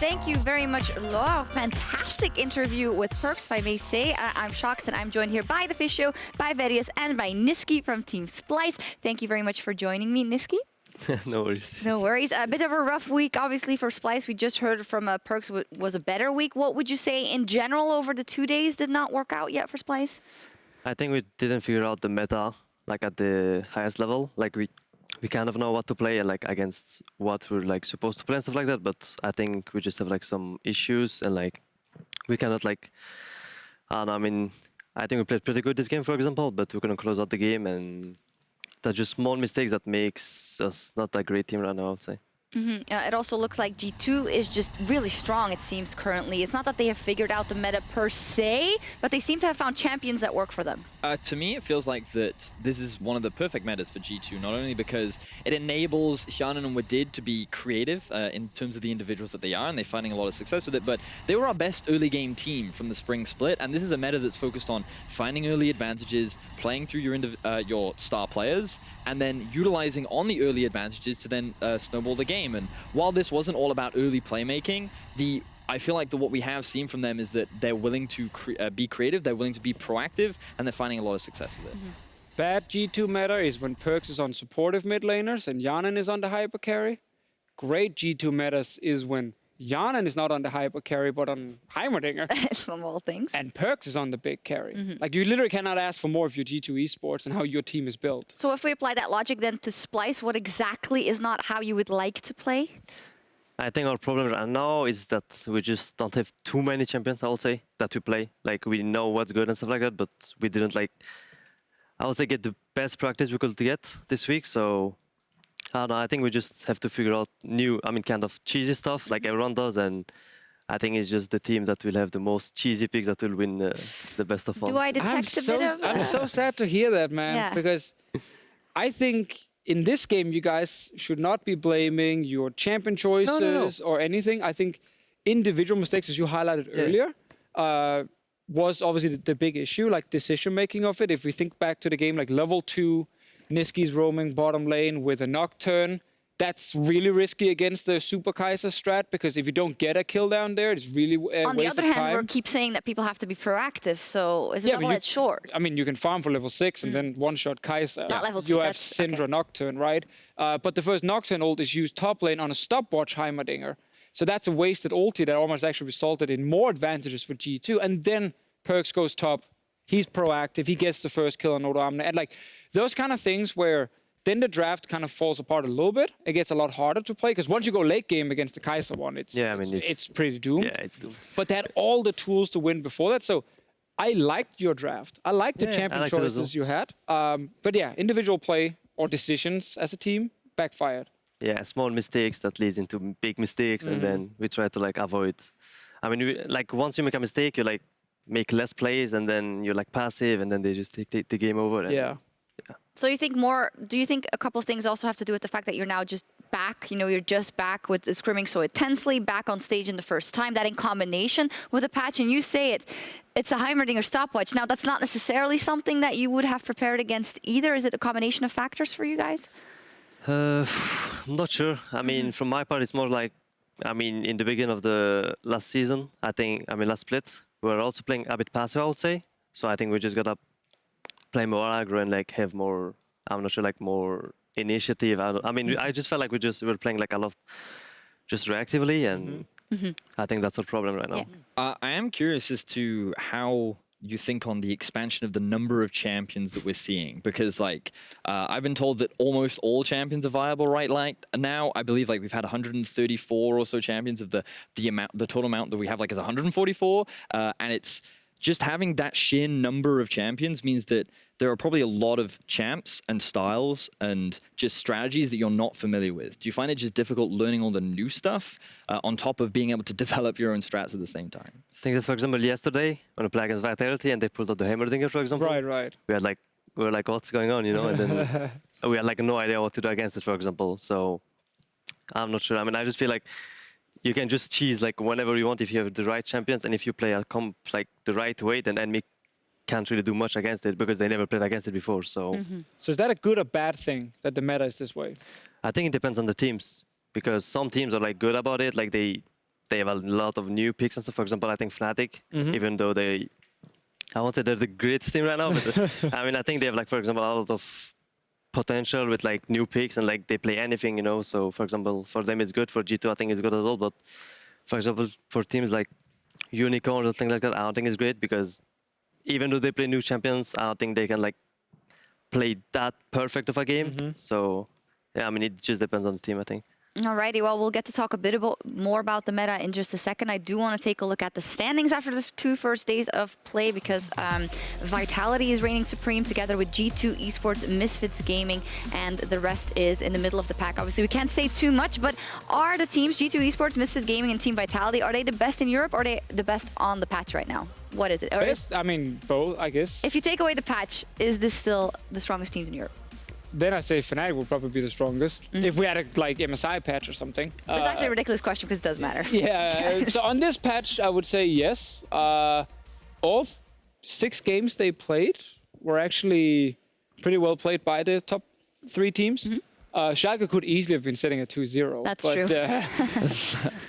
Thank you very much, Laura. Fantastic interview with Perks, if I may say. I'm Sjokz, and I'm joined here by Deficio, by Vedius, and by Nisqy from Team Splyce. Thank you very much for joining me, Nisqy. No worries. No worries. A bit of a rough week, obviously, for Splyce. We just heard from Perks was a better week. What would you say in general over the 2 days did not work out yet for Splyce? I think we didn't figure out the meta like at the highest level. Like we kind of know what to play and like against what we're like supposed to play and stuff like that. But I think we just have like some issues and like we cannot like I don't know. I mean, I think we played pretty good this game, for example, but we couldn't close out the game, and that's just small mistakes that makes us not a great team right now, I would say. It also looks like G2 is just really strong, it seems, currently. It's not that they have figured out the meta per se, but they seem to have found champions that work for them. To me, it feels like that this is one of the perfect metas for G2, not only because it enables Hjanen and Wadid to be creative in terms of the individuals that they are, and they're finding a lot of success with it, but they were our best early game team from the spring split, and this is a meta that's focused on finding early advantages, playing through your star players, and then utilizing on the early advantages to then snowball the game. And while this wasn't all about early playmaking, I feel like what we have seen from them is that they're willing to be creative, they're willing to be proactive, and they're finding a lot of success with it. Bad G2 meta is when Perks is on supportive mid laners and Hjanen is on the hyper carry. Great G2 metas is when Hjanen is not on the hyper carry but on Heimerdinger. From all things. And Perks is on the big carry. Like, you literally cannot ask for more of your G2 esports and how your team is built. So if we apply that logic then to Splyce, what exactly is not how you would like to play? I think our problem right now is that we just don't have too many champions, I would say, that we play. Like, we know what's good and stuff like that, but we didn't, like, I would say, get the best practice we could get this week. So, I don't know, I think we just have to figure out kind of cheesy stuff like everyone does. And I think it's just the team that will have the most cheesy picks that will win the best of all. Do I detect a bit of... I'm so sad to hear that, man, because I think... in this game, you guys should not be blaming your champion choices or anything. I think individual mistakes, as you highlighted earlier, was obviously the big issue, like decision-making of it. If we think back to the game, like level 2, Nisqy's roaming bottom lane with a Nocturne, that's really risky against the Super Kaiser strat, because if you don't get a kill down there, it's really on the other hand, we keep saying that people have to be proactive, so is it double-edged sword? I mean, you can farm for level 6 and then one-shot Kaiser. Not level 2, you have Syndra Nocturne, right? But the first Nocturne ult is used top lane on a stopwatch Heimerdinger. So that's a wasted ulti that almost actually resulted in more advantages for G2. And then Perks goes top, he's proactive, he gets the first kill on Odoamne. And like, those kind of things where then the draft kind of falls apart a little bit. It gets a lot harder to play, because once you go late game against the Kaiser one, it's pretty doomed. Yeah, it's doomed. But they had all the tools to win before that. So I liked your draft. I liked the champion choices you had. But yeah, individual play or decisions as a team backfired. Yeah, small mistakes that leads into big mistakes, and then we try to like avoid. I mean, like once you make a mistake, you like make less plays, and then you're like passive, and then they just take the game over. And, So do you think a couple of things also have to do with the fact that you're now just back, you're just back with scrimming so intensely, back on stage in the first time, that in combination with a patch, and you say it's a Heimerdinger stopwatch. Now, that's not necessarily something that you would have prepared against either. Is it a combination of factors for you guys? I'm not sure. I mean, from my part, it's more like, in the beginning of the last season, last split, we were also playing a bit passive, I would say. So I think we just gotta play more aggro and like have more, I'm not sure, like more initiative. I just felt like we were playing like a lot just reactively, and I think that's our problem right now. I am curious as to how you think on the expansion of the number of champions that we're seeing, because like I've been told that almost all champions are viable right now. I believe like we've had 134 or so champions of the total amount that we have like is 144, and it's just having that sheer number of champions means that there are probably a lot of champs and styles and just strategies that you're not familiar with. Do you find it just difficult learning all the new stuff on top of being able to develop your own strats at the same time? I think that, for example, yesterday when we played against Vitality and they pulled out the Heimerdinger, for example. Right. We were like, what's going on, And then we had like no idea what to do against it, for example. So I'm not sure. I just feel like you can just cheese like whenever you want if you have the right champions, and if you play a comp like the right way, then enemy can't really do much against it because they never played against it before. So, So is that a good or bad thing that the meta is this way? I think it depends on the teams, because some teams are like good about it, like they they have a lot of new picks and stuff. For example, I think Fnatic, even though I won't say they're the greatest team right now, but I mean, I think they have, like, for example, a lot of potential with, like, new picks, and, like, they play anything, you know. So, for example, for them it's good. For G2, I think it's good as well. But, for example, for teams like Unicorn or things like that, I don't think it's great, because even though they play new champions, I don't think they can, like, play that perfect of a game. So, yeah, I mean, it just depends on the team, I think. Alrighty, well, we'll get to talk a bit more about the meta in just a second. I do want to take a look at the standings after the 2 first days of play, because Vitality is reigning supreme together with G2 Esports, Misfits Gaming, and the rest is in the middle of the pack. Obviously, we can't say too much, but are the teams G2 Esports, Misfits Gaming, and Team Vitality, are they the best in Europe, or are they the best on the patch right now? What is it? Best? I mean, both, I guess. If you take away the patch, is this still the strongest teams in Europe? Then I'd say Fnatic would probably be the strongest. If we had a, like, MSI patch or something. It's actually a ridiculous question because it does matter. Yeah, so on this patch, I would say yes. All 6 games they played were actually pretty well played by the top 3 teams. Sjokz could easily have been sitting at 2-0. That's but, true.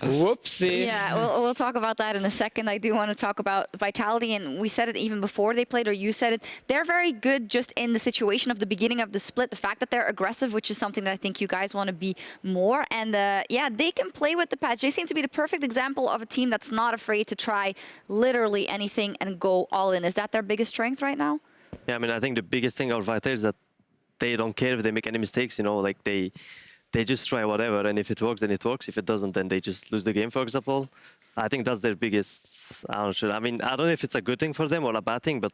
Whoopsie. Yeah, we'll talk about that in a second. I do want to talk about Vitality, and we said it even before they played, or you said it. They're very good just in the situation of the beginning of the split. The fact that they're aggressive, which is something that I think you guys want to be more. And yeah, they can play with the patch. They seem to be the perfect example of a team that's not afraid to try literally anything and go all in. Is that their biggest strength right now? Yeah, I mean, I think the biggest thing about Vitality is that they don't care if they make any mistakes, you know, like they just try whatever, and if it works, then it works. If it doesn't, then they just lose the game, for example. I think that's their biggest, I mean, I don't know if it's a good thing for them or a bad thing, but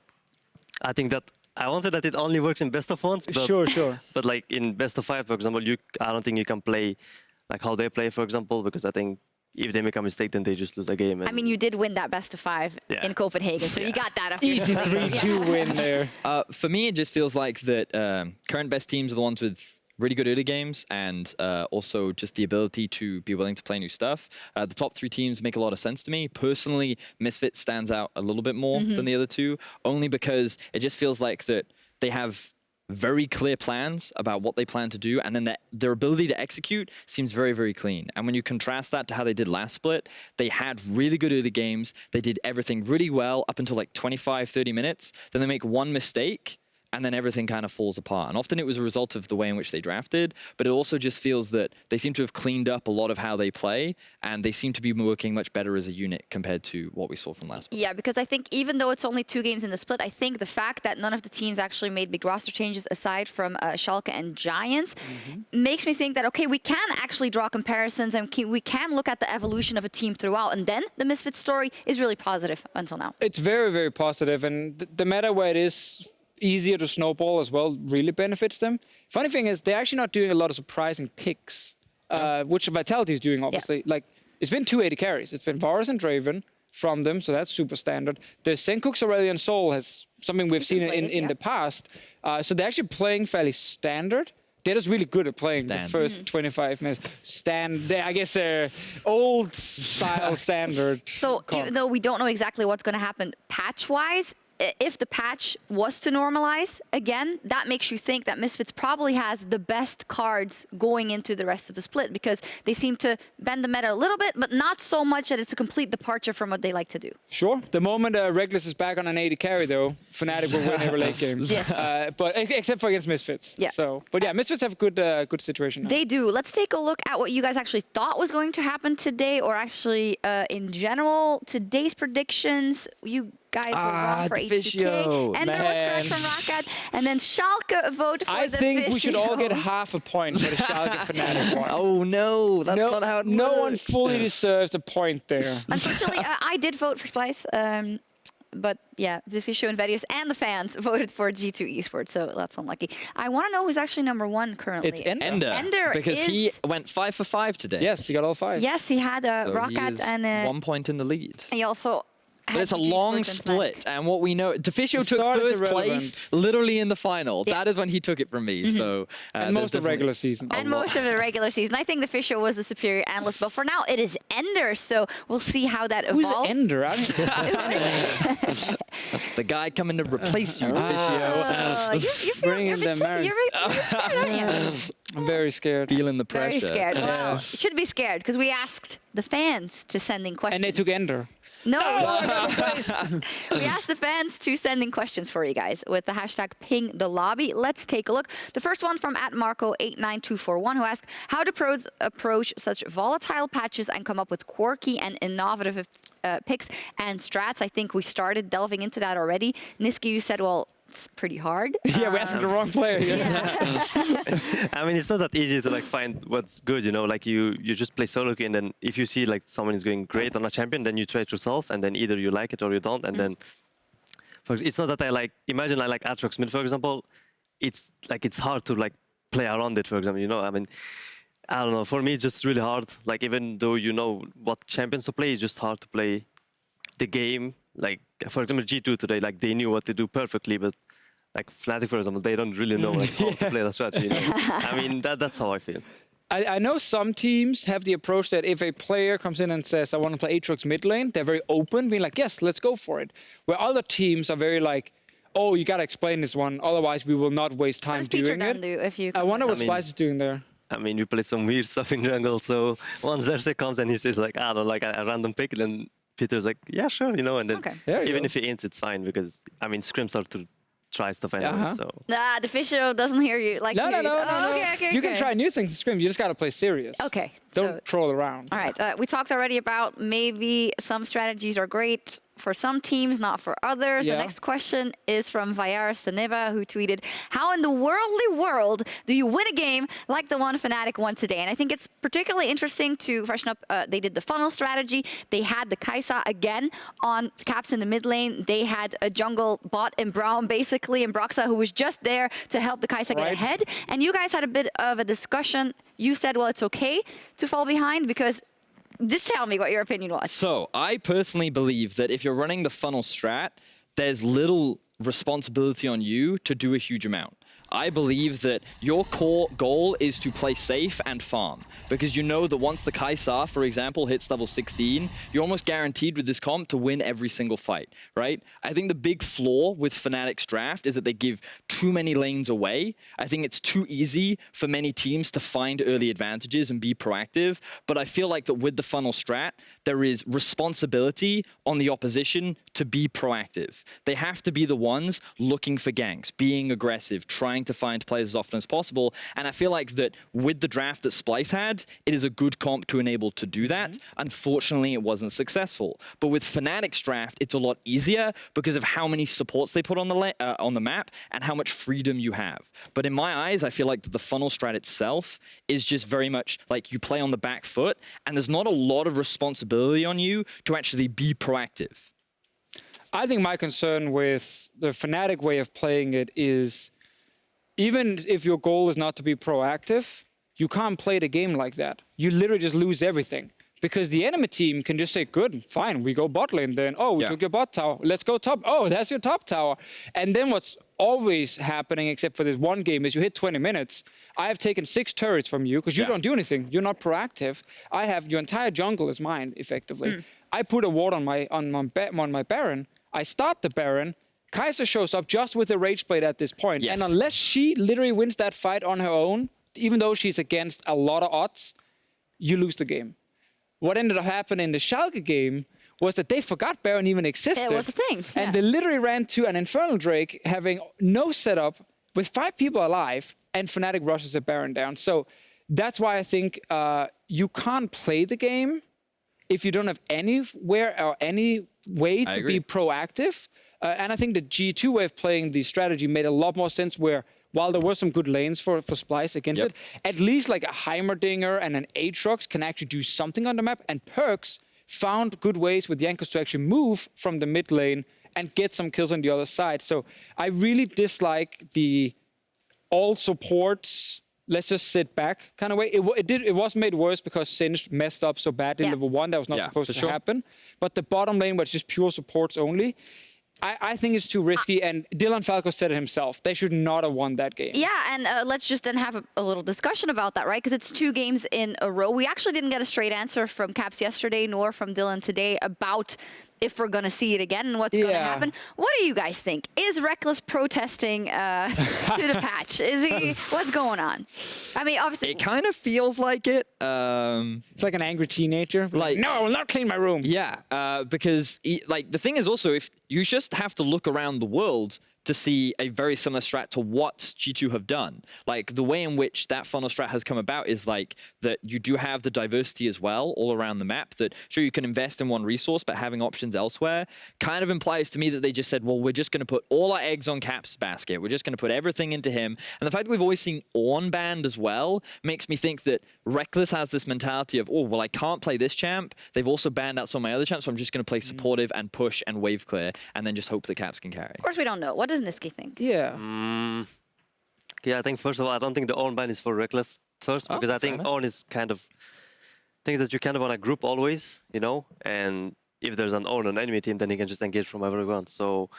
I think that, I won't say that it only works in best of ones, but, Sure. but like in best of 5, for example, I don't think you can play like how they play, for example, because I think if they make a mistake, then they just lose the game. I mean, you did win that best of 5 in Copenhagen, so you got that. After Easy 3-2 win there. For me, it just feels like that current best teams are the ones with really good early games, and also just the ability to be willing to play new stuff. The top 3 teams make a lot of sense to me. Personally, Misfits stands out a little bit more than the other 2, only because it just feels like that they have very clear plans about what they plan to do, and then their ability to execute seems very, very clean. And when you contrast that to how they did last split, they had really good early games. They did everything really well up until like 25, 30 minutes. Then they make one mistake, and then everything kind of falls apart. And often it was a result of the way in which they drafted, but it also just feels that they seem to have cleaned up a lot of how they play, and they seem to be working much better as a unit compared to what we saw from last split. Yeah, because I think even though it's only 2 games in the split, I think the fact that none of the teams actually made big roster changes aside from Schalke and Giants makes me think that, okay, we can actually draw comparisons, and we can look at the evolution of a team throughout, and then the Misfits story is really positive until now. It's very, very positive, and the meta where it is easier to snowball as well really benefits them. Funny thing is, they're actually not doing a lot of surprising picks, which Vitality is doing, obviously. Like, it's been 2 AD carries. It's been Varus and Draven from them, so that's super standard. The Senkuk's Aurelion Soul has something we've seen in the past. So they're actually playing fairly standard. They're just really good at playing the first 25 minutes. I guess old style standard. So even though we don't know exactly what's going to happen patch-wise, if the patch was to normalize again, that makes you think that Misfits probably has the best cards going into the rest of the split, because they seem to bend the meta a little bit, but not so much that it's a complete departure from what they like to do. Sure. The moment Reckless is back on an 80 carry, though, Fnatic will win every late games. Yes. But except for against Misfits. Yeah. So, but yeah, Misfits have a good situation now. They do. Let's take a look at what you guys actually thought was going to happen today, or actually in general. Today's predictions, you guys were wrong for Deficio. HDK. And there was correct from Rockat. And then Schalke voted for I think Deficio. we should all get half a point for the Schalke Fnatic one. Oh no, that's not how it works. No one fully deserves a point there. Unfortunately, I did vote for Splice. But yeah, Deficio and Vedius and the fans voted for G2 Esports, so that's unlucky. I want to know who's actually #1 currently. It's Ender. Ender because he went 5 for 5 today. Yes, he got all 5. Yes, he had So Rockat he is and 1 point in the lead. he also. But it's a long split, and what we know, Deficio took start is first place literally in the final. Yeah. That is when he took it from me. So And most of the regular season. And most of the regular season. I think Deficio was the superior analyst, but for now it is Ender, so we'll see how that evolves. Who's Ender? The guy coming to replace you, Deficio. You feel Bring you're in a bit the shaky. You're scared, aren't you? I'm very scared. Feeling the pressure. Very scared. Well, you should be scared because we asked the fans to send in questions. And they took Ender. No, we asked the fans to send in questions for you guys with the hashtag #PingTheLobby. Let's take a look. The first one from @Marco89241 who asked, how do pros approach such volatile patches and come up with quirky and innovative picks and strats? I think we started delving into that already. Nisqy, you said, well, it's pretty hard. Yeah, we asked the wrong player. I mean, it's not that easy to like find what's good, you know. Like you just play solo queue, and then if you see like someone is going great on a champion, then you try it yourself, and then either you like it or you don't. And then, it's not that I like. Imagine I like Aatrox mid, for example. It's like it's hard to like play around it, for example. You know, I mean, I don't know. For me, it's just really hard. Like even though you know what champions to play, it's just hard to play the game. Like for example, G2 today, like they knew what to do perfectly, but like Fnatic, for example, they don't really know like how to play the strategy. You know? I mean, that's how I feel. I know some teams have the approach that if a player comes in and says, I want to play Aatrox mid lane, they're very open, being like, yes, let's go for it. Where other teams are very like, oh, you got to explain this one, otherwise we will not waste time doing it. I wonder what Splice is doing there. I mean, we played some weird stuff in jungle, so once Xerxes comes and he says like, I don't know, like a random pick, then Peter's like, yeah, sure, you know, and then even if he ints, it's fine because, I mean, scrims are to try stuff anyway, so. Nah, Deficio doesn't hear you. Like, No. Okay, you can try new things in scrims, you just got to play serious. Okay. Don't troll around. All right, we talked already about maybe some strategies are great for some teams, not for others. Yeah. The next question is from Vayar Staneva, who tweeted, how in the worldly world do you win a game like the one Fnatic won today? And I think it's particularly interesting to freshen up. They did the funnel strategy. They had the Kai'Sa again on caps in the mid lane. They had a jungle bot in Braum, basically, and Broxa, who was just there to help the Kai'Sa get ahead. And you guys had a bit of a discussion. You said, well, it's okay to fall behind because just tell me what your opinion was. So I personally believe that if you're running the funnel strat, there's little responsibility on you to do a huge amount. I believe that your core goal is to play safe and farm, because you know that once the Kai'Sa, for example, hits level 16, you're almost guaranteed with this comp to win every single fight, right? I think the big flaw with Fnatic's draft is that they give too many lanes away. I think it's too easy for many teams to find early advantages and be proactive, but I feel like that with the funnel strat, there is responsibility on the opposition to be proactive. They have to be the ones looking for ganks, being aggressive, trying to find players as often as possible. And I feel like that with the draft that Splice had, it is a good comp to enable to do that. Unfortunately, it wasn't successful. But with Fnatic's draft, it's a lot easier because of how many supports they put on the map and how much freedom you have. But in my eyes, I feel like that the funnel strat itself is just very much like you play on the back foot, and there's not a lot of responsibility on you to actually be proactive. I think my concern with the Fnatic way of playing it is, even if your goal is not to be proactive, you can't play the game like that. You literally just lose everything. Because the enemy team can just say, good, fine, we go bot lane then. Oh, we took your bot tower. Let's go top. Oh, that's your top tower. And then what's always happening, except for this one game, is you hit 20 minutes. I have taken 6 turrets from you because you don't do anything. You're not proactive. I have your entire jungle is mine, effectively. I put a ward on my Baron. I start the Baron. Kai'Sa shows up just with a Rage Blade at this point. And unless she literally wins that fight on her own, even though she's against a lot of odds, you lose the game. What ended up happening in the Schalke game was that they forgot Baron even existed. It was a thing. And they literally ran to an Infernal Drake having no setup with 5 people alive, and Fnatic rushes a Baron down. So that's why I think you can't play the game if you don't have anywhere or any way to be proactive. And I think the G2 way of playing the strategy made a lot more sense, where while there were some good lanes for Splice against it, at least like a Heimerdinger and an Aatrox can actually do something on the map, and Perks found good ways with Jankos to actually move from the mid lane and get some kills on the other side. So I really dislike the all supports, let's just sit back kind of way. It was made worse because Singed messed up so bad in level 1. That was not supposed to happen. But the bottom lane, where it's just pure supports only, I think it's too risky, and Dylan Falco said it himself. They should not have won that game. Yeah, and let's just then have a little discussion about that, right? Because it's 2 games in a row. We actually didn't get a straight answer from Caps yesterday, nor from Dylan today, about if we're going to see it again and what's going to happen. What do you guys think? Is Reckless protesting to the patch? Is he? What's going on? I mean, obviously... It kind of feels like it. It's like an angry teenager. Like, no, I will not clean my room. Yeah, because like the thing is also, if you just have to look around the world to see a very similar strat to what G2 have done. Like the way in which that funnel strat has come about is like that you do have the diversity as well all around the map, that sure you can invest in one resource, but having options elsewhere kind of implies to me that they just said, well, we're just going to put all our eggs on Cap's basket. We're just going to put everything into him. And the fact that we've always seen Ornn banned as well makes me think that Reckless has this mentality of, oh, well, I can't play this champ. They've also banned out some of my other champs, so I'm just going to play supportive and push and wave clear and then just hope the Caps can carry. Of course, we don't know. What does Nisqy think? Yeah. Yeah, I think first of all, I don't think the Ornn ban is for Reckless first, because I think Ornn is kind of things that you kind of want to group always, you know, and if there's an Ornn on enemy team, then he can just engage from wherever he wants. So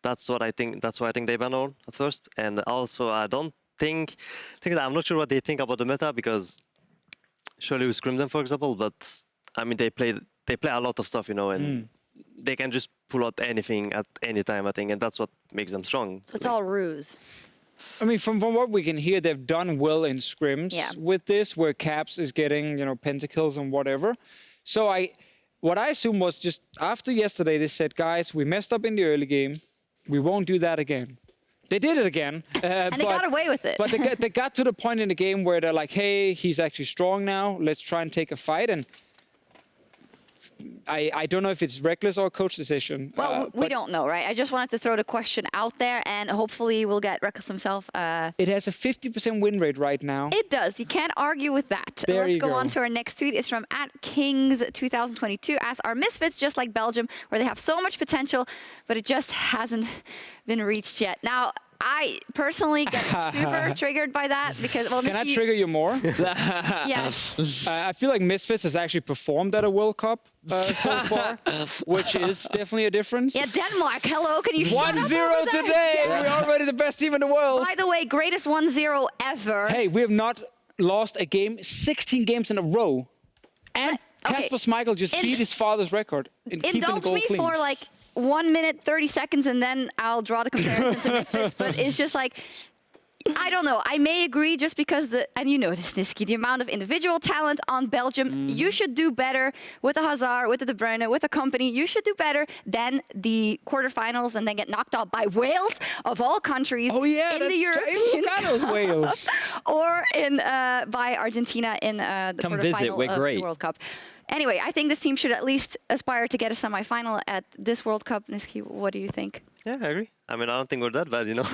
that's what I think. That's why I think they ban Ornn at first, and also I don't think I'm not sure what they think about the meta, because surely we scrim them, for example, but I mean they play a lot of stuff, you know, and they can just pull out anything at any time, I think, and that's what makes them strong. So it's all ruse. I mean, from what we can hear, they've done well in scrims with this, where Caps is getting, you know, pentakills and whatever. So what I assume was just after yesterday, they said, guys, we messed up in the early game. We won't do that again. They did it again. And they got away with it. But they got to the point in the game where they're like, hey, he's actually strong now. Let's try and take a fight. And I don't know if it's Reckless or coach decision. Well, we don't know, right? I just wanted to throw the question out there, and hopefully we'll get Reckless himself. It has a 50% win rate right now. It does. You can't argue with that. There Let's you go go on to our next tweet. It's from @Kings2022. Asks, are Misfits just like Belgium, where they have so much potential, but it just hasn't been reached yet? Now, I personally get super triggered by that because, well, Can I trigger you more? Yes. I feel like Misfits has actually performed at a World Cup so far, which is definitely a difference. Yeah, Denmark. Hello, can you 1-0 today. We're already the best team in the world. By the way, greatest 1-0 ever. Hey, we have not lost a game 16 games in a row. And Kasper Schmeichel just beat his father's record in keeping indulge goal me clean. for like 1 minute, 30 seconds, and then I'll draw the comparison to Misfits. But it's just like, I don't know. I may agree just because and you know this, Nisqy, the amount of individual talent on Belgium, you should do better with the Hazard, with the De Bruyne, with the company. You should do better than the quarterfinals and then get knocked out by Wales, of all countries, oh, yeah, in the European Cup. Wales. Or by Argentina in the quarterfinal of the World Cup. Anyway, I think this team should at least aspire to get a semi-final at this World Cup. Nisqy, what do you think? Yeah, I agree. I mean, I don't think we're that bad, you know.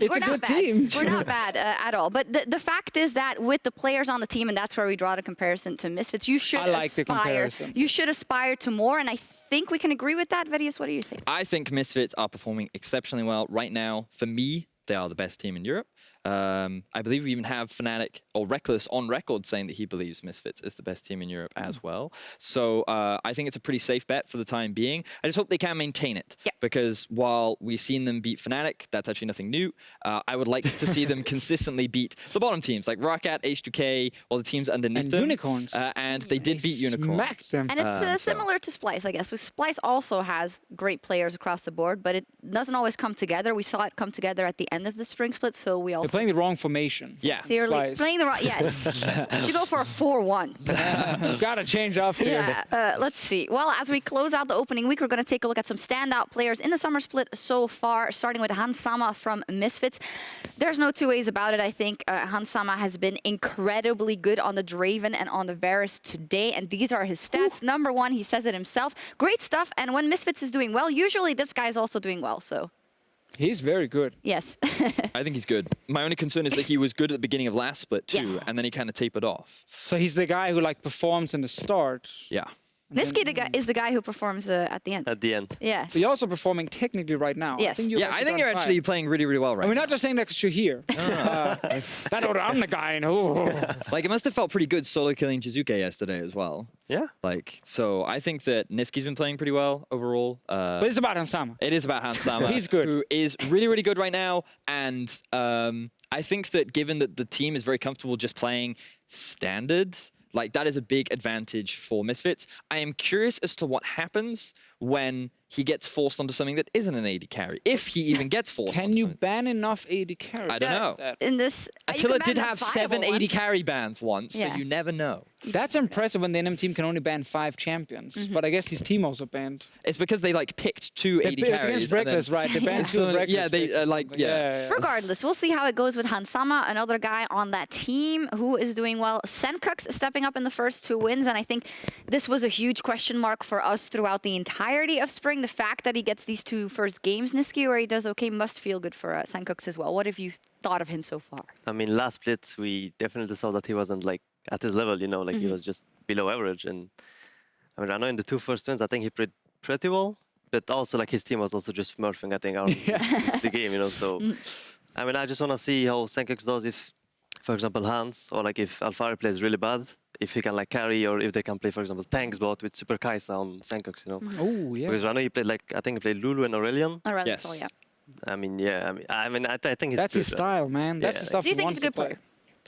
It's a good team. We're not bad at all. But the fact is that with the players on the team, and that's where we draw the comparison to Misfits, you should aspire. You should aspire to more, and I think we can agree with that. Vedius, what do you think? I think Misfits are performing exceptionally well right now. For me, they are the best team in Europe. I believe we even have Fnatic or Reckless on record saying that he believes Misfits is the best team in Europe as well. So I think it's a pretty safe bet for the time being. I just hope they can maintain it. Yep. Because while we've seen them beat Fnatic, that's actually nothing new. I would like to see them consistently beat the bottom teams like Roccat, H2K, or the teams underneath them. Unicorns. And they did beat Unicorns. Smacked them. And it's similar to Splyce, I guess. So Splyce also has great players across the board, but it doesn't always come together. We saw it come together at the end of the spring split, so we also... They're playing the wrong formation. Yeah. Sincerely, playing the wrong... Yes. Should go for a 4-1. Gotta change up here. Yeah, let's see. Well, as we close out the opening week, we're going to take a look at some standout players in the summer split so far, starting with Hans Sama from Misfits. There's no two ways about it. I think Hans Sama has been incredibly good on the Draven and on the Varus today, and these are his stats. Ooh. Number one, he says it himself. Great stuff, and when Misfits is doing well, usually this guy's also doing well, so... He's very good. Yes. I think he's good. My only concern is that he was good at the beginning of last split too, and then he kind of tapered off. So he's the guy who like performs in the start. Yeah. Nisqy is the guy who performs at the end. At the end. Yeah. But you're also performing technically right now. Yes. I think you're actually playing really, really well right now. We're not just saying that because you're here. I'm the guy. Like, it must have felt pretty good solo killing Jizuke yesterday as well. Yeah. Like, so I think that Nisqy's been playing pretty well overall. But it's about Hans Sama. It is about Hans Sama. He's good. Who is really, really good right now. And I think that given that the team is very comfortable just playing standard, Like, that is a big advantage for Misfits. I am curious as to what happens when he gets forced onto something that isn't an AD carry. If he even gets forced Can onto you something. ban enough AD carry? I don't know. In this, Attila did have 7 AD carry bans once, Yeah. so you never know. That's impressive when the NM team can only ban 5 champions. But I guess his team also banned. It's because they like picked 2 AD It's carries. against Reckless, right? They banned 2 So, Reckless. yeah, they, picks or like, something. yeah. Regardless, we'll see how it goes with Hansama, another guy on that team who is doing well. Sjokz stepping up in the first 2 wins, and I think this was a huge question mark for us throughout the entirety of spring. The fact that he gets these 2 first games, Nisqy, where he does okay, must feel good for Sjokz as well. What have you thought of him so far? I mean, last split, we definitely saw that he wasn't like at his level, you know, like he was just below average. And I mean, I know in the 2 first wins, I think he played pretty well, but also like his team was also just smurfing, I think, out the game, you know. So, I mean, I just want to see how Sjokz does if, for example, Hans, or like if Alfari plays really bad, if he can like carry, or if they can play, for example, tanks bot with Super Kaisa on Sjokz, you know. Oh, yeah. Because I know he played like, I think he played Lulu and Aurelion. Yes. Yes. Yeah. I mean, yeah, I mean, I think he's That's good, his style, man. That's Yeah. the stuff Do you he think wants he's a good to play. player?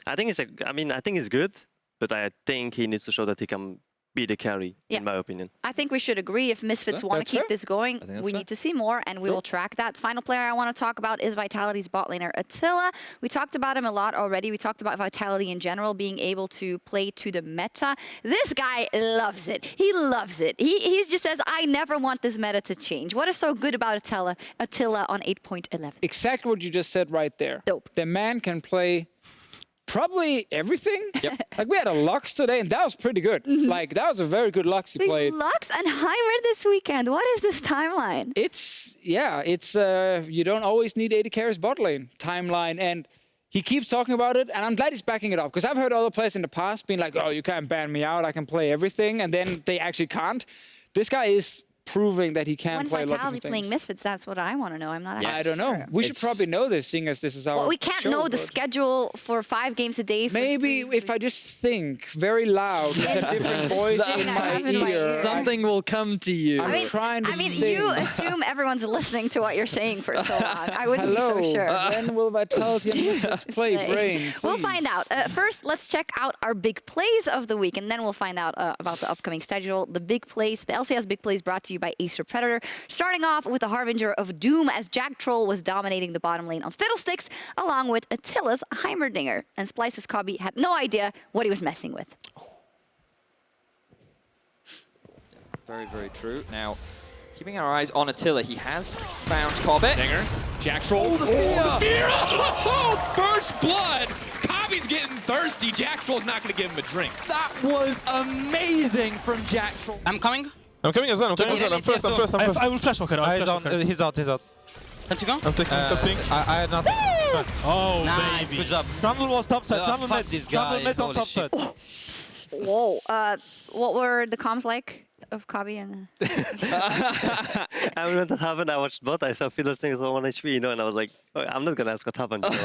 I think I think he's good, but I think he needs to show that he can be the carry, Yeah. in my opinion. I think we should agree if Misfits want to That's keep fair. this going, think that's we fair. need to see more, and we will track that. Final player I want to talk about is Vitality's bot laner, Attila. We talked about him a lot already. We talked about Vitality in general, being able to play to the meta. This guy loves it. He loves it. He just says, I never want this meta to change. What is so good about Attila on 8.11? Exactly what you just said right there. Dope. The man can play probably everything. Yep. Like, we had a Lux today, and that was pretty good. Like, that was a very good Lux he played. Lux and Heimer this weekend. What is this timeline? It's you don't always need AD carries bot lane timeline, and he keeps talking about it, and I'm glad he's backing it up, because I've heard other players in the past being like, oh, you can't ban me out, I can play everything, and then they actually can't. This guy is proving that he can When's play a lot of Vitality different playing things. Misfits? That's what I want to know. I'm not Yes. actually I don't know. sure. We should It's- probably know this, seeing as this is our Well, we can't show, know the but schedule for 5 games a day. For Maybe if I just think very loud with a different voice in my ear. Something will come to you. I'm trying to think. you assume everyone's listening to what you're saying for so long. I wouldn't Hello. be so sure. When will Vitality and Misfits play, Brain? We'll please? find out. First, let's check out our big plays of the week, and then we'll find out about the upcoming schedule. The big plays, the LCS big plays brought to you by Acer Predator. Starting off with the Harbinger of Doom, as Jack Troll was dominating the bottom lane on Fiddlesticks, along with Attila's Heimerdinger. And Splice's Cobby had no idea what he was messing with. Very, very true. Now, keeping our eyes on Attila, he has found Cobbett. Dinger. Jack Troll. Oh, the fear! Oh, first blood! Cobby's getting thirsty. Jack Troll's not going to give him a drink. That was amazing from Jack Troll. I'm coming. I'm coming as well, I'm coming as well. I'm first, I'm first, I'm first. I will flash walker. He's on, he's out, he's out. Let's go. I'm taking top pink. I had nothing. Oh, Nice, baby. good job. Trundle was top side, Trundle fuck met. this guy, Trundle met on holy top shit. side. Whoa. What were the comms like of Cobby and... I mean, when that happened, I watched bot. I saw Fiddle's thing was on 1 HP, you know, and I was like, oh, I'm not gonna ask what happened. You know?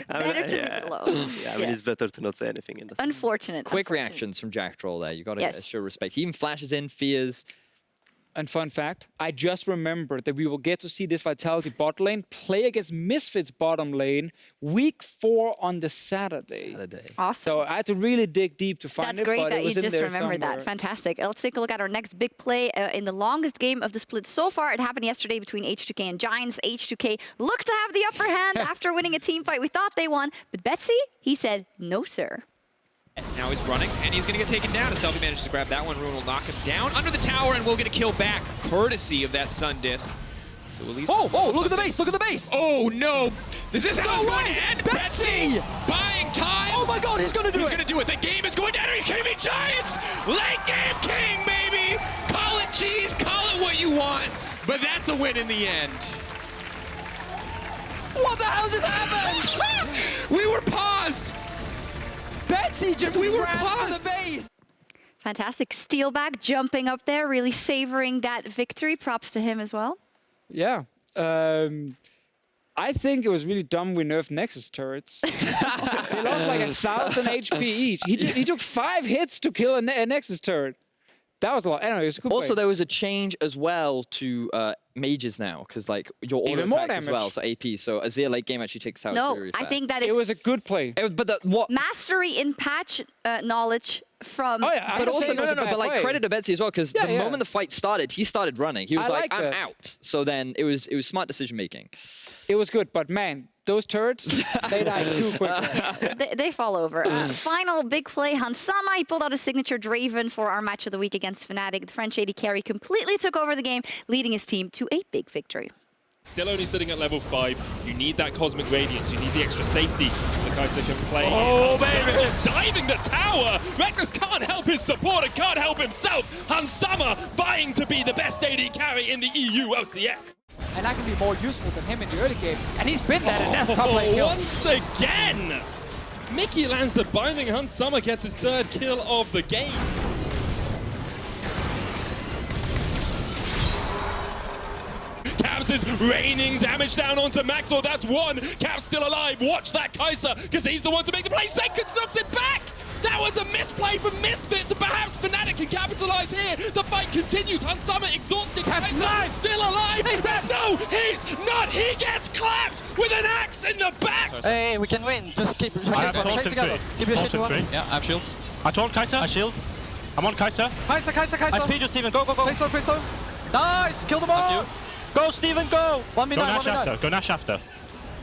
Better to leave it alone. Yeah, I mean, it's better to not say anything in that. Unfortunate. Quick unfortunate. reactions from Jack Troll there. You got to Yes. show respect. He even flashes in, fears. And fun fact, I just remembered that we will get to see this Vitality bot lane play against Misfits bottom lane week 4 on the Saturday. Awesome. So I had to really dig deep to find That's it. great but that it you was in just there remembered that. somewhere. Fantastic. Let's take a look at our next big play in the longest game of the split so far. It happened yesterday between H2K and Giants. H2K looked to have the upper hand after winning a team fight. We thought they won, but Betsy, he said, no, sir. Now he's running, and he's going to get taken down. As Selfie manages to grab that one, Ruin will knock him down under the tower, and we'll get a kill back, courtesy of that Sun Disc. So at least Oh, look at the base, look at the base! Oh, no. This is how No it's going way! to end. Betsy! buying time. Oh my god, he's gonna do He's it! going to do it. The game is going to end. Are you kidding me? Giants! Late game king, baby! Call it cheese, call it what you want, but that's a win in the end. What the hell just happened? We were paused. Betsy just We were ran for paused. the base! Fantastic. Steelback jumping up there, really savoring that victory. Props to him as well. Yeah. I think it was really dumb we nerfed Nexus turrets. They lost like 1,000 HP each. He took 5 hits to kill a Nexus turret. That was a lot. Anyway, it was a good Also, play. there was a change as well to mages now, because like your auto Even more attacks as well, damage. so AP. So Azir late game actually takes out No, very I fast. think that It is was a good play. But what? mastery in patch knowledge from. Oh, yeah, I But don't also, say it was a bad but like play. credit to Betsy as well, because Yeah, the yeah. moment the fight started, he started running. He was I like, like "I'm that. out." So then it was smart decision making. It was good, but man, those turrets, they died too quick. They fall over. Final big play, Hansama, he pulled out a signature Draven for our match of the week against Fnatic. The French AD carry completely took over the game, leading his team to a big victory. Still only sitting at level 5. You need that Cosmic Radiance. You need the extra safety the Kai'Sa can play. Oh, baby! Just diving the tower! Reckless can't help his supporter, can't help himself. Hansama vying to be the best AD carry in the EU LCS. And I can be more useful than him in the early game. And he's been that, and that's top lane kill. Once again! Mickey lands the binding. Hansama gets his 3rd kill of the game. Caps is raining damage down onto Maxwell. That's 1. Caps still alive. Watch that Kai'Sa, because he's the one to make the play. Seconds knocks it back. That was a misplay from Misfits, and perhaps Fnatic can capitalize here. The fight continues. Hansama exhausted. Kai'Sa still alive. No, he's not. He gets clapped with an axe in the back. Hey, we can win. Just keep I have ult in 3. Keep your shit to Ult in one. 3. Yeah, I have shields. I told Kai'Sa. I shield. I'm on Kai'Sa. Kai'Sa. I speed you, Steven. Go, go, go. Play slow. Nice, kill them all. Go, Steven, go. 1 Go minute, 1 Nash minute. after. Go Nash after.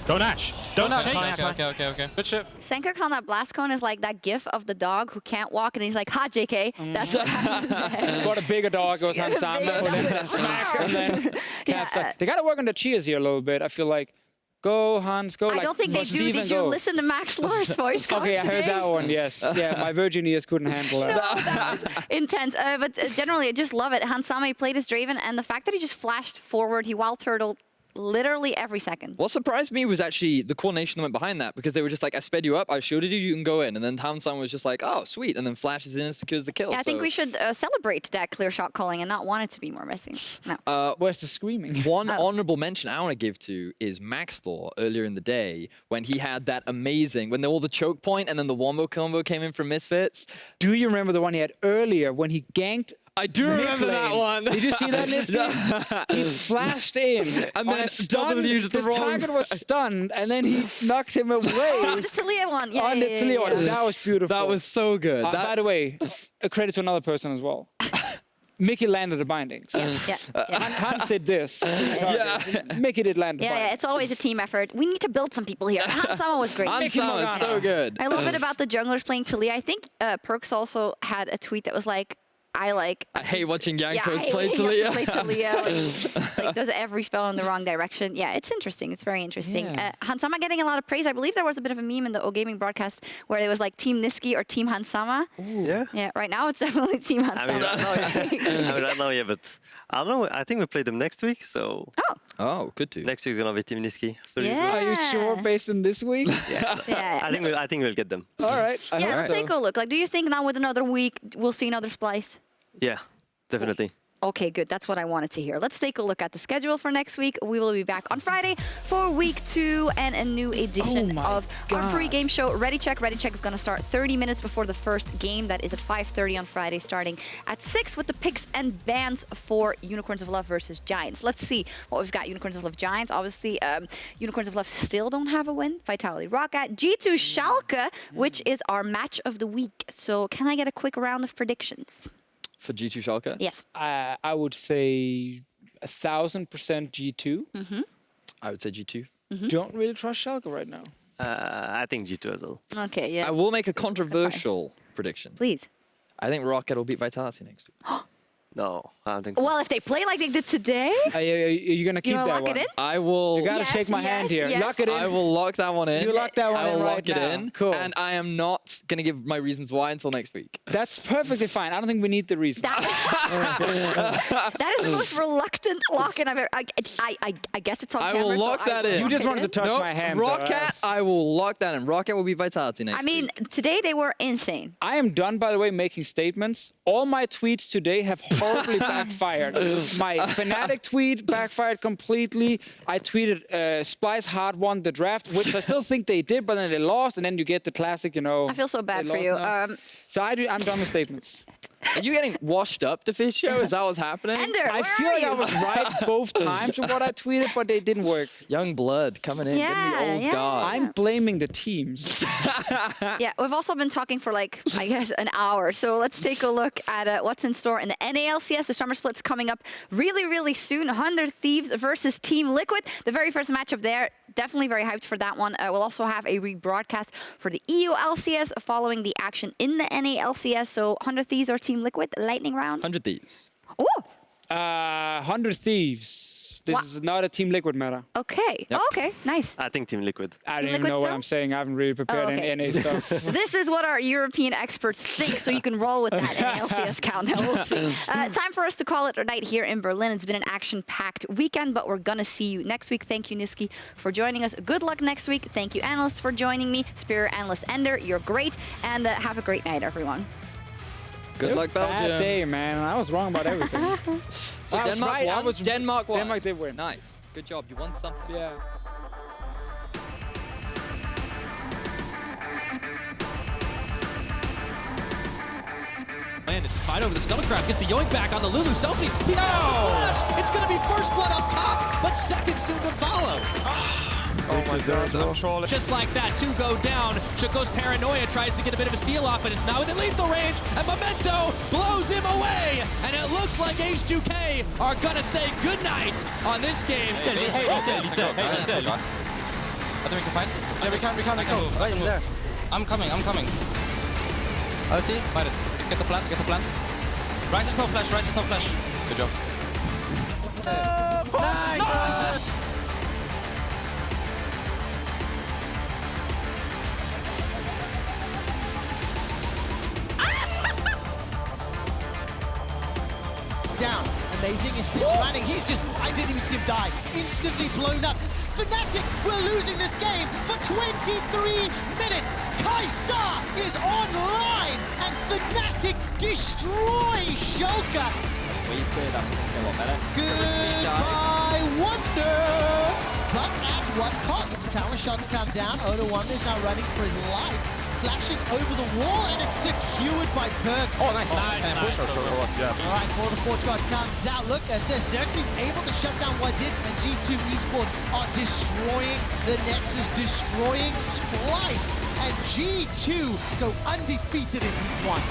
Go Nash. Don't Nash. chase. Okay. Good shit. Senkirk on that blast cone is like that gif of the dog who can't walk, and he's like, "Ha, JK." That's what happened there. Got a bigger dog, goes Hansama, put in that smack, and then Yeah. they got to work on the cheers here a little bit. I feel like, go Hans, go. I don't think they do. Steven, Did you go. listen to Max Lor's voice? Okay, I heard today? that one, yes. Yeah, my virgin ears couldn't handle it. No, that was intense. But generally, I just love it. Hansama played his Draven, and the fact that he just flashed forward, he wild turtled literally every second. What surprised me was actually the coordination that went behind that, because they were just like, I sped you up, I shielded you, you can go in. And then Hansama was just like, oh, sweet. And then flashes in and secures the kill. Yeah, I think we should celebrate that clear shot calling and not want it to be more messy. No. Where's the screaming? One honorable mention I want to give to is Maxthor earlier in the day, when he had that amazing, when all the choke point and then the wombo combo came in from Misfits. Do you remember the one he had earlier when he ganked? I do remember that one. Did you see that, Nisqy? He flashed in And on then a stun. W'd the The wrong- target was stunned, and then he knocked him away. The Talia one. Yeah, on yeah, the yeah, Talia yeah, one. yeah. That was beautiful. That was so good. By the way, a credit to another person as well. Mickey landed the bindings. Yeah. Hans did this. Mickey did land the Yeah, bindings. it's always a team effort. We need to build some people here. Hansama was great. Hansama is so good. I love it about the junglers playing Talia. I think Perks also had a tweet that was like, I hate watching Yankos I play hate Talia. play Talia. Like, does every spell in the wrong direction. Yeah, it's interesting. It's very interesting. Yeah. Hansama getting a lot of praise. I believe there was a bit of a meme in the O Gaming broadcast where it was like Team Nisqy or Team Hansama. Yeah. Yeah, right now it's definitely Team Hansama. I mean, right now, yeah, but I don't know. I think we play them next week, so Oh, good to. next week's gonna be Team Nisqy. Yeah. Are you sure based on this week? Yeah. I think we'll get them. All right. I Yeah, hope let's so. take a look. Like, do you think now with another week we'll see another splice? Yeah, definitely. Okay, good. That's what I wanted to hear. Let's take a look at the schedule for next week. We will be back on Friday for week 2 and a new edition of our pre-game show, Ready Check. Ready Check is going to start 30 minutes before the first game. That is at 5:30 on Friday, starting at 6 with the picks and bans for Unicorns of Love versus Giants. Let's see what we've got. Unicorns of Love Giants. Obviously, Unicorns of Love still don't have a win. Vitality Rock at G2 Schalke, which is our match of the week. So can I get a quick round of predictions? For G2 Schalke? Yes. I would say 1,000% G2. I would say G2. Don't really trust Schalke right now. I think G2 as well. Okay, yeah. I will make a controversial prediction. Please. I think Rocket will beat Vitality next week. No, I don't think so. Well, if they play like they did today, Are you going to keep you want that to lock one? it in? I will. You got to Yes, shake my hand yes, here. yes. Lock it in. I will lock that one in. You lock that one I will in lock right it now. in. Cool. And I am not going to give my reasons why until next week. That's perfectly fine. I don't think we need the reason. That is the most reluctant lock-in I've ever. I guess it's on I camera. will lock so I that will in. You lock just it wanted to in. touch Nope, my hand. Rocket, though. I will lock that in. Rocket will be Vitality next I mean, week. today they were insane. I am done, by the way, making statements. All my tweets today have horribly backfired. My Fnatic tweet backfired completely. I tweeted Splice hard won the draft, which I still think they did, but then they lost, and then you get the classic, I feel so bad they for lost you. now. So I'm done with statements. Are you getting washed up, Deficio? Is that what's happening? Ender, I where feel are like you? I was right both times with what I tweeted, but they didn't work. Young blood coming in, getting the old guard. I'm blaming the teams. Yeah, we've also been talking for like, I guess, an hour. So let's take a look at what's in store in the NALCS. The summer split's coming up really, really soon. 100 Thieves versus Team Liquid. The very first matchup there. Definitely very hyped for that one. We'll also have a rebroadcast for the EU LCS following the action in the NALCS. So 100 Thieves or Team Liquid, lightning round. 100 Thieves. Oh, 100 Thieves. This is not a Team Liquid matter. okay. Yep. Oh, okay, nice. I think Team Liquid. I don't even Liquid know what still? I'm saying. I haven't really prepared any stuff. This is what our European experts think, so you can roll with that NALCS countdown. We'll see. Time for us to call it a night here in Berlin. It's been an action-packed weekend, but we're going to see you next week. Thank you, Nisqy, for joining us. Good luck next week. Thank you, analysts, for joining me. Spirit Analyst Ender, you're great. And have a great night, everyone. Good luck, Belgium. Bad day, man. I was wrong about everything. So I was Denmark right. won. Denmark won. Denmark did win. Nice. Good job. You won something. Yeah. Man, it's a fight over the Scuttlecraft. Gets the yoink back on the Lulu selfie. He got the flash. It's going to be first blood up top, but second soon to follow. Oh my god, I'm surely. Just like that, two go down. Sjokz Paranoia tries to get a bit of a steal off, but it's not within lethal range, and Memento blows him away. And it looks like H2K are going to say goodnight on this game. I think we can fight. Yeah, we can. Right, I'm there. I'm coming. LT, fight it. Get the plant. Rise is no flash. Good job. Nice! Down. Amazing is still running. I didn't even see him die. Instantly blown up. Fnatic, we're losing this game for 23 minutes. Kai'Sa is online and Fnatic destroys Sjokz. Goodbye, Wonder. But at what cost? Tower shots come down. Oda Wonder is now running for his life. Flashes over the wall and it's secured by Perks. Oh, nice. Push or yeah. All right, before the Forge God comes out, look at this. Sjokz is able to shut down what did, and G2 Esports are destroying the Nexus, destroying Splice, and G2 go undefeated in Week 1.